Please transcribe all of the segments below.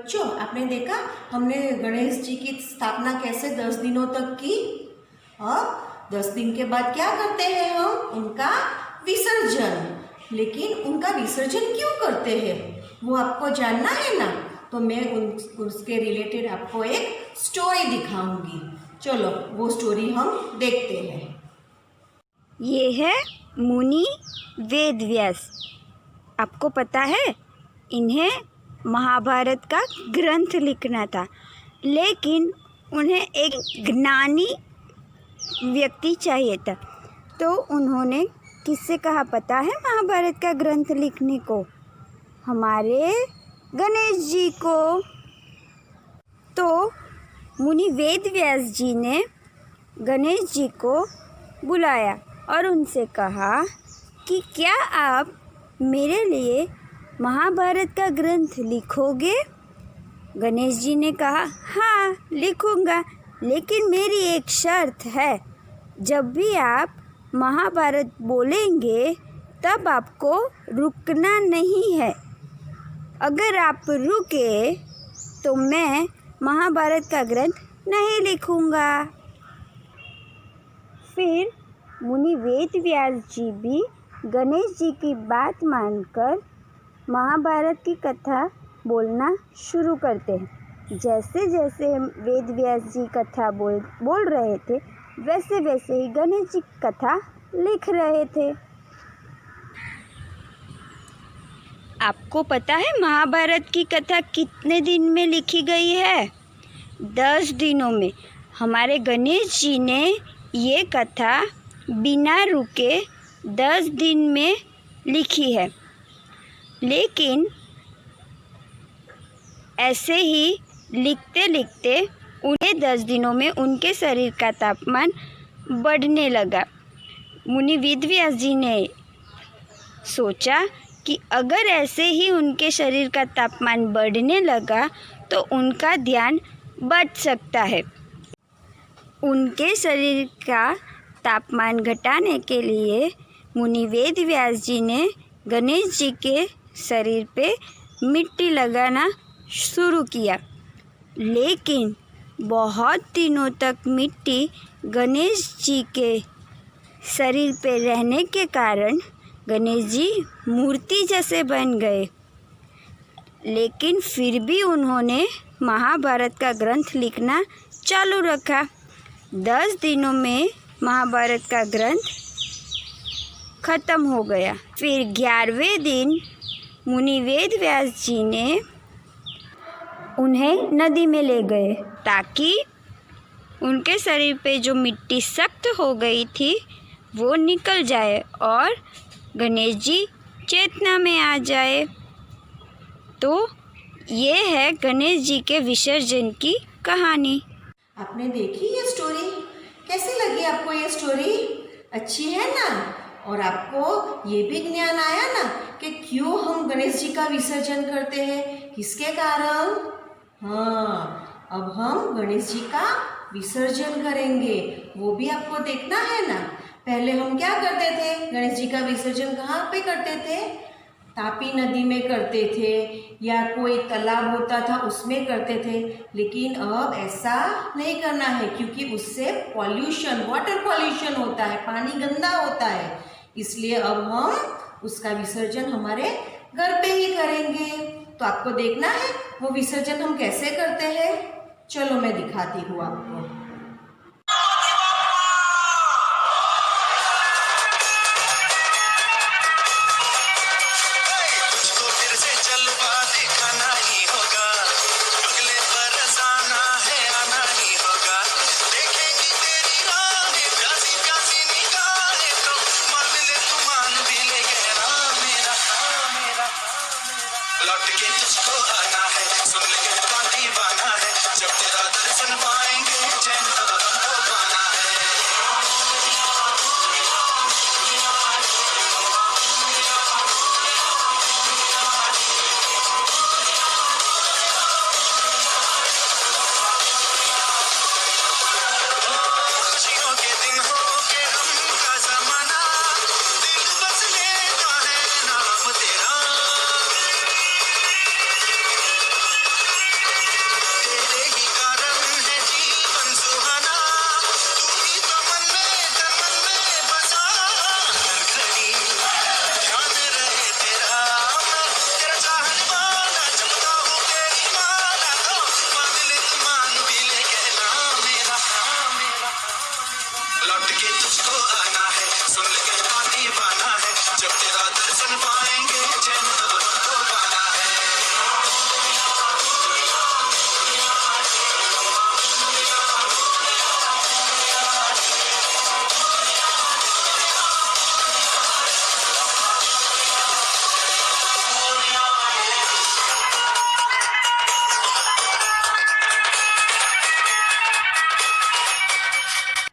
बच्चों, आपने देखा हमने गणेश जी की स्थापना कैसे 10 दिनों तक की। अब 10 दिन के बाद क्या करते हैं हम? उनका विसर्जन। लेकिन उनका विसर्जन क्यों करते हैं वो आपको जानना है ना, तो मैं उसके रिलेटेड आपको एक स्टोरी दिखाऊंगी। चलो वो स्टोरी हम देखते हैं। ये है मुनि वेदव्यास। आपको पता है इन्हें महाभारत का ग्रंथ लिखना था, लेकिन उन्हें एक ज्ञानी व्यक्ति चाहिए था। तो उन्होंने किससे कहा पता है महाभारत का ग्रंथ लिखने को? हमारे गणेश जी को। तो मुनि वेदव्यास जी ने गणेश जी को बुलाया और उनसे कहा कि क्या आप मेरे लिए महाभारत का ग्रंथ लिखोगे? गणेश जी ने कहा हाँ लिखूँगा, लेकिन मेरी एक शर्त है। जब भी आप महाभारत बोलेंगे तब आपको रुकना नहीं है। अगर आप रुके तो मैं महाभारत का ग्रंथ नहीं लिखूँगा। फिर मुनि वेदव्यास जी भी गणेश जी की बात मानकर महाभारत की कथा बोलना शुरू करते हैं। जैसे जैसे वेदव्यास जी कथा बोल रहे थे, वैसे वैसे ही गणेश जी कथा लिख रहे थे। आपको पता है महाभारत की कथा कितने दिन में लिखी गई है? 10 दिनों में। हमारे गणेश जी ने ये कथा बिना रुके 10 दिन में लिखी है। लेकिन ऐसे ही लिखते लिखते उन्हें 10 दिनों में उनके शरीर का तापमान बढ़ने लगा। मुनि वेदव्यास जी ने सोचा कि अगर ऐसे ही उनके शरीर का तापमान बढ़ने लगा तो उनका ध्यान बढ़ सकता है। उनके शरीर का तापमान घटाने के लिए मुनि वेदव्यास जी ने गणेश जी के शरीर पे मिट्टी लगाना शुरू किया। लेकिन बहुत दिनों तक मिट्टी गणेश जी के शरीर पे रहने के कारण गणेश जी मूर्ति जैसे बन गए। लेकिन फिर भी उन्होंने महाभारत का ग्रंथ लिखना चालू रखा। 10 दिनों में महाभारत का ग्रंथ खत्म हो गया। फिर 11वें दिन मुनि वेदव्यास जी ने उन्हें नदी में ले गए ताकि उनके शरीर पे जो मिट्टी सख्त हो गई थी वो निकल जाए और गणेश जी चेतना में आ जाए। तो ये है गणेश जी के विसर्जन की कहानी। आपने देखी ये स्टोरी? कैसी लगी आपको ये स्टोरी? अच्छी है ना? और आपको ये भी ज्ञान आया ना कि क्यों हम गणेश जी का विसर्जन करते हैं, किसके कारण? हाँ, अब हम गणेश जी का विसर्जन करेंगे, वो भी आपको देखना है ना। पहले हम क्या करते थे? गणेश जी का विसर्जन कहाँ पे करते थे? तापी नदी में करते थे या कोई तालाब होता था उसमें करते थे। लेकिन अब ऐसा नहीं करना है, क्योंकि उससे पॉल्यूशन, वाटर पॉल्यूशन होता है, पानी गंदा होता है। इसलिए अब हम उसका विसर्जन हमारे घर पे ही करेंगे। तो आपको देखना है वो विसर्जन हम कैसे करते हैं। चलो मैं दिखाती हूँ आपको। लौट के तुझको आना है, सुन ले कहता दीवाना है, जब तेरा दर्शन पाएंगे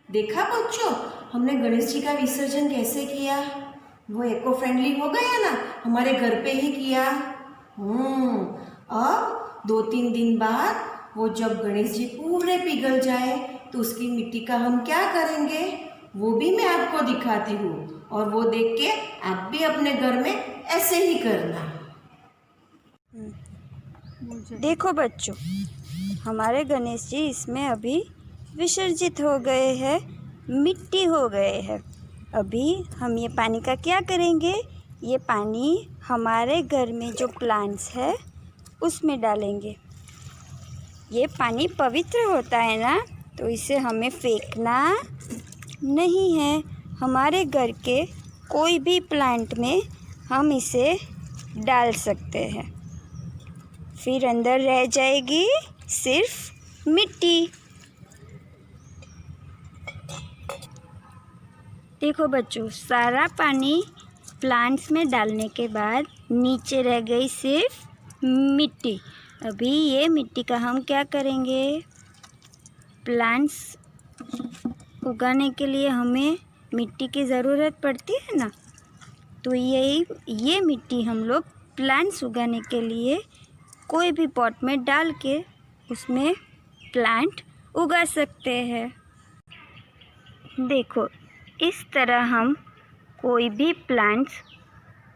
देखा बच्चों, हमने गणेश जी का विसर्जन कैसे किया। वो इको फ्रेंडली हो गया ना, हमारे घर पे ही किया। अब 2-3 दिन बाद वो जब गणेश जी पूरे पिघल जाए तो उसकी मिट्टी का हम क्या करेंगे, वो भी मैं आपको दिखाती हूँ। और वो देख के आप भी अपने घर में ऐसे ही करना। देखो बच्चों, हमारे गणेश जी इसमें अभी विसर्जित हो गए हैं, मिट्टी हो गए हैं। अभी हम ये पानी का क्या करेंगे, ये पानी हमारे घर में जो प्लांट्स है उसमें डालेंगे। ये पानी पवित्र होता है ना, तो इसे हमें फेंकना नहीं है। हमारे घर के कोई भी प्लांट में हम इसे डाल सकते हैं, फिर अंदर रह जाएगी सिर्फ मिट्टी। देखो बच्चों, सारा पानी प्लांट्स में डालने के बाद नीचे रह गई सिर्फ मिट्टी। अभी ये मिट्टी का हम क्या करेंगे, प्लांट्स उगाने के लिए हमें मिट्टी की ज़रूरत पड़ती है ना, तो ये मिट्टी हम लोग प्लांट्स उगाने के लिए कोई भी पॉट में डाल के उसमें प्लांट उगा सकते हैं। देखो, इस तरह हम कोई भी प्लांट्स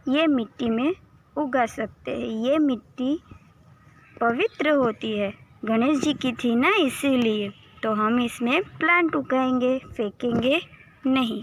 ये मिट्टी में उगा सकते हैं। ये मिट्टी पवित्र होती है, गणेश जी की थी ना, इसीलिए तो हम इसमें प्लांट उगाएंगे, फेंकेंगे नहीं।